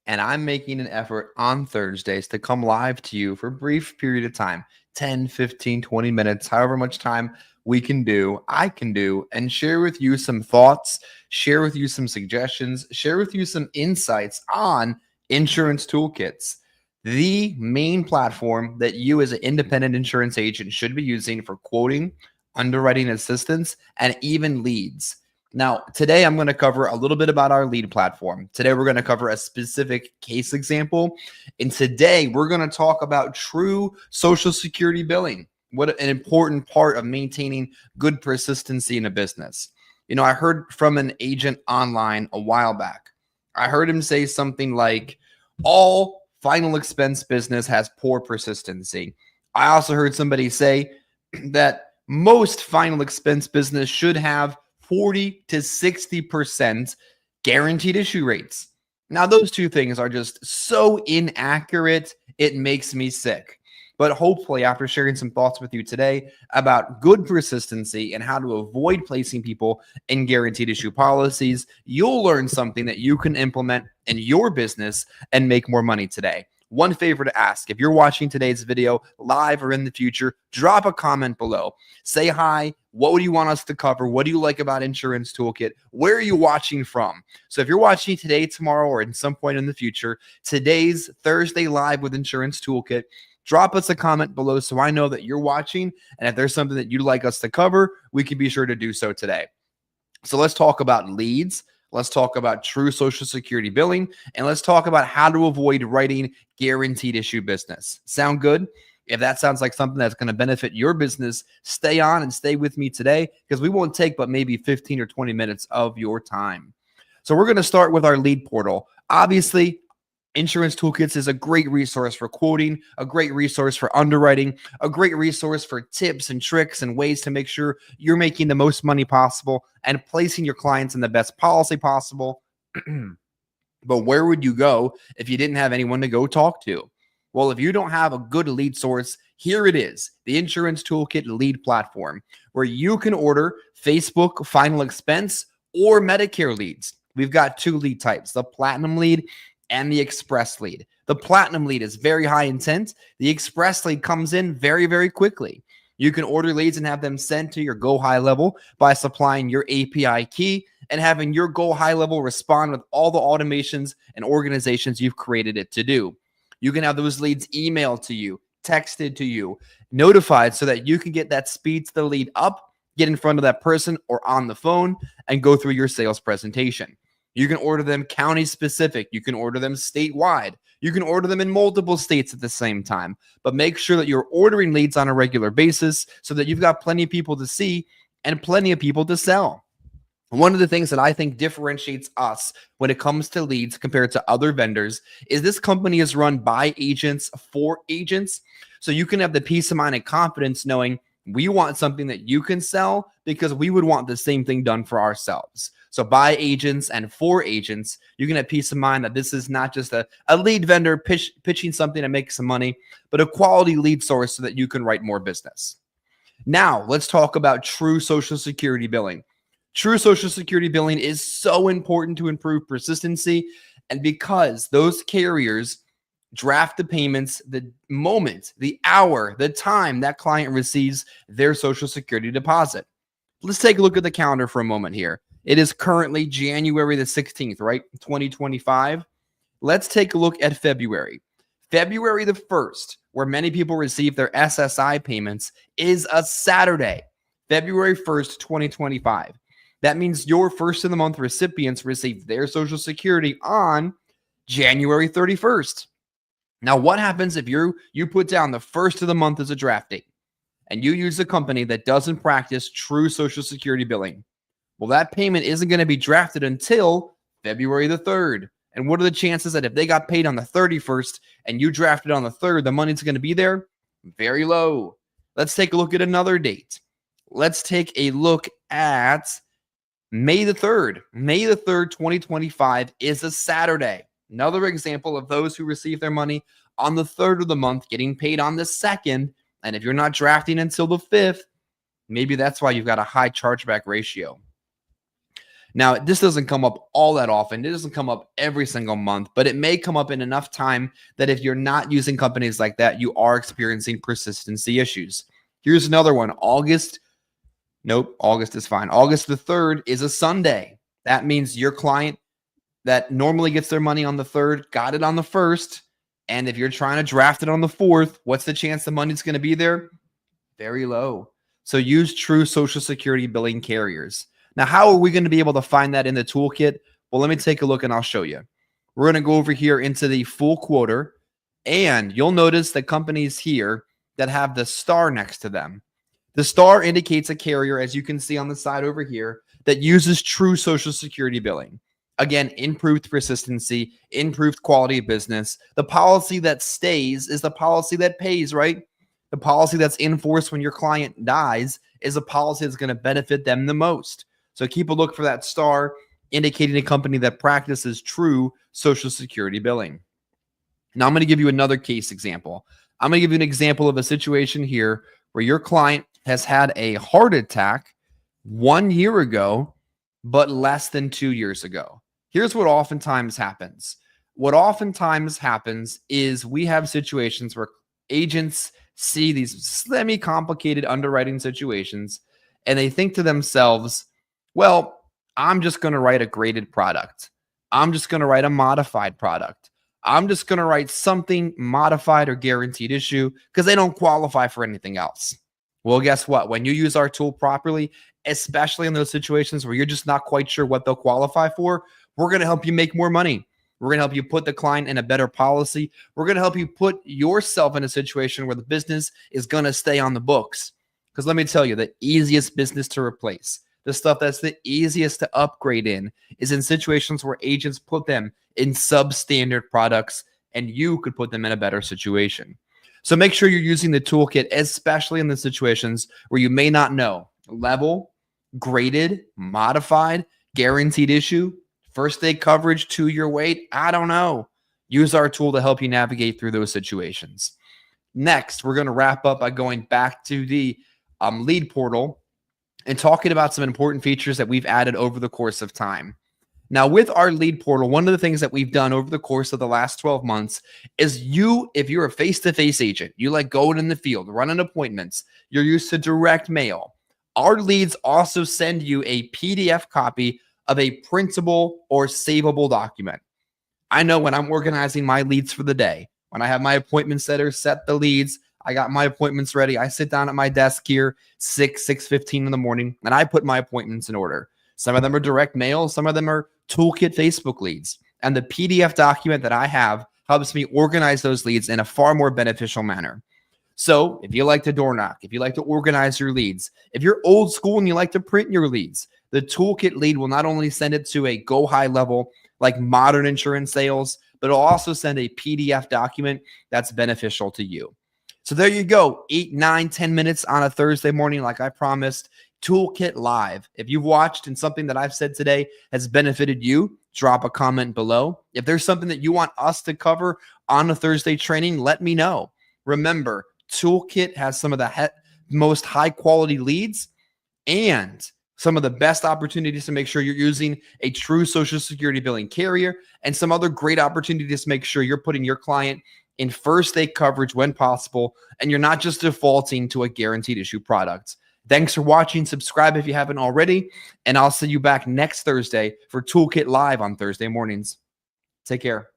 and I'm making an effort on Thursdays to come live to you for a brief period of time, 10, 15, 20 minutes, however much time I can do, and share with you some thoughts, share with you some suggestions, share with you some insights on insurance toolkits, the main platform that you as an independent insurance agent should be using for quoting, underwriting assistance, and even leads. Now, today I'm going to cover a little bit about our lead platform. Today we're going to cover a specific case example. And today we're going to talk about true Social Security billing. What an important part of maintaining good persistency in a business. I heard from an agent online a while back. I heard him say something like, all final expense business has poor persistency. I also heard somebody say that most final expense business should have 40 to 60% guaranteed issue rates. Now, those two things are just so inaccurate, it makes me sick. But hopefully, after sharing some thoughts with you today about good persistency and how to avoid placing people in guaranteed issue policies, you'll learn something that you can implement in your business and make more money today. One favor to ask: if you're watching today's video live or in the future, drop a comment below. Say hi. What would you want us to cover? What do you like about Insurance Toolkit? Where are you watching from? So if you're watching today, tomorrow, or at some point in the future, today's Thursday Live with Insurance Toolkit, drop us a comment below so I know that you're watching. And if there's something that you'd like us to cover, we can be sure to do so today. So let's talk about leads. Let's talk about true Social Security billing, and let's talk about how to avoid writing guaranteed issue business. Sound good? If that sounds like something that's going to benefit your business, stay on and stay with me today, because we won't take but maybe 15 or 20 minutes of your time. So we're going to start with our lead portal. Obviously, Insurance Toolkits is a great resource for quoting, a great resource for underwriting, a great resource for tips and tricks and ways to make sure you're making the most money possible and placing your clients in the best policy possible. But where would you go if you didn't have anyone to go talk to? Well, if you don't have a good lead source, here it is, the Insurance Toolkit lead platform, where you can order Facebook final expense or Medicare leads. We've got two lead types, the Platinum lead and the Express lead. The Platinum lead is very high intent. The Express lead comes in very, very quickly. You can order leads and have them sent to your Go High level by supplying your API key and having your Go High level respond with all the automations and organizations you've created it to do. You can have those leads emailed to you, texted to you, notified, so that you can get that speed to the lead up, get in front of that person or on the phone, and go through your sales presentation. You can order them county specific. You can order them statewide. You can order them in multiple states at the same time. But make sure that you're ordering leads on a regular basis so that you've got plenty of people to see and plenty of people to sell. One of the things that I think differentiates us when it comes to leads compared to other vendors is this company is run by agents for agents. So you can have the peace of mind and confidence knowing we want something that you can sell because we would want the same thing done for ourselves. So by agents and for agents, you can have peace of mind that this is not just a lead vendor pitching something to make some money, but a quality lead source so that you can write more business. Now, let's talk about true Social Security billing. True Social Security billing is so important to improve persistency, and because those carriers draft the payments the moment, the hour, the time that client receives their Social Security deposit. Let's take a look at the calendar for a moment here. It is currently January the 16th, right? 2025. Let's take a look at February. February the 1st, where many people receive their SSI payments, is a Saturday, February 1st, 2025. That means your first of the month recipients receive their Social Security on January 31st. Now, what happens if you put down the first of the month as a draft date and you use a company that doesn't practice true Social Security billing? Well, that payment isn't going to be drafted until February the 3rd. And what are the chances that if they got paid on the 31st and you drafted on the 3rd, the money's going to be there? Very low. Let's take a look at another date. Let's take a look at May the 3rd. May the 3rd, 2025 is a Saturday. Another example of those who receive their money on the 3rd of the month getting paid on the 2nd. And if you're not drafting until the 5th, maybe that's why you've got a high chargeback ratio. Now, this doesn't come up all that often. It doesn't come up every single month, but it may come up in enough time that if you're not using companies like that, you are experiencing persistency issues. Here's another one. August is fine. August the 3rd is a Sunday. That means your client that normally gets their money on the 3rd got it on the 1st. And if you're trying to draft it on the 4th, what's the chance the money's going to be there? Very low. So use true Social Security billing carriers. Now, how are we going to be able to find that in the toolkit? Well, let me take a look and I'll show you. We're going to go over here into the full quoter, and you'll notice the companies here that have the star next to them. The star indicates a carrier, as you can see on the side over here, that uses true Social Security billing. Again, improved persistency, improved quality of business. The policy that stays is the policy that pays, right? The policy that's in force when your client dies is a policy that's going to benefit them the most. So keep a look for that star indicating a company that practices true Social Security billing. Now, I'm going to give you another case example. I'm going to give you an example of a situation here where your client has had a heart attack 1 year ago, but less than 2 years ago. Here's what oftentimes happens. What oftentimes happens is we have situations where agents see these semi-complicated underwriting situations and they think to themselves, well, I'm just going to write a graded product. I'm just going to write a modified product. I'm just going to write something modified or guaranteed issue because they don't qualify for anything else. Well, guess what? When you use our tool properly, especially in those situations where you're just not quite sure what they'll qualify for, we're going to help you make more money. We're going to help you put the client in a better policy. We're going to help you put yourself in a situation where the business is going to stay on the books. Because let me tell you, the easiest business to replace, the stuff that's the easiest to upgrade in, is in situations where agents put them in substandard products and you could put them in a better situation. So make sure you're using the toolkit, especially in the situations where you may not know level, graded, modified, guaranteed issue, first day coverage, 2-year wait. I don't know. Use our tool to help you navigate through those situations. Next, we're going to wrap up by going back to the lead portal and talking about some important features that we've added over the course of time. Now, with our lead portal, one of the things that we've done over the course of the last 12 months is if you're a face-to-face agent, you like going in the field, running appointments, you're used to direct mail. Our leads also send you a PDF copy of a printable or savable document. I know when I'm organizing my leads for the day, when I have my appointment setter set the leads, I got my appointments ready. I sit down at my desk here, 6:15 in the morning, and I put my appointments in order. Some of them are direct mail. Some of them are toolkit Facebook leads. And the PDF document that I have helps me organize those leads in a far more beneficial manner. So if you like to door knock, if you like to organize your leads, if you're old school and you like to print your leads, the toolkit lead will not only send it to a go high level like modern insurance sales, but it'll also send a PDF document that's beneficial to you. So there you go. 8, 9, 10 minutes on a Thursday morning, like I promised. Toolkit Live. If you've watched and something that I've said today has benefited you, drop a comment below. If there's something that you want us to cover on a Thursday training, let me know. Remember, Toolkit has some of the most high quality leads and some of the best opportunities to make sure you're using a true Social Security billing carrier and some other great opportunities to make sure you're putting your client in first day coverage when possible and you're not just defaulting to a guaranteed issue product. Thanks for watching. Subscribe if you haven't already, and I'll see you back next Thursday for Toolkit Live on Thursday mornings. Take care.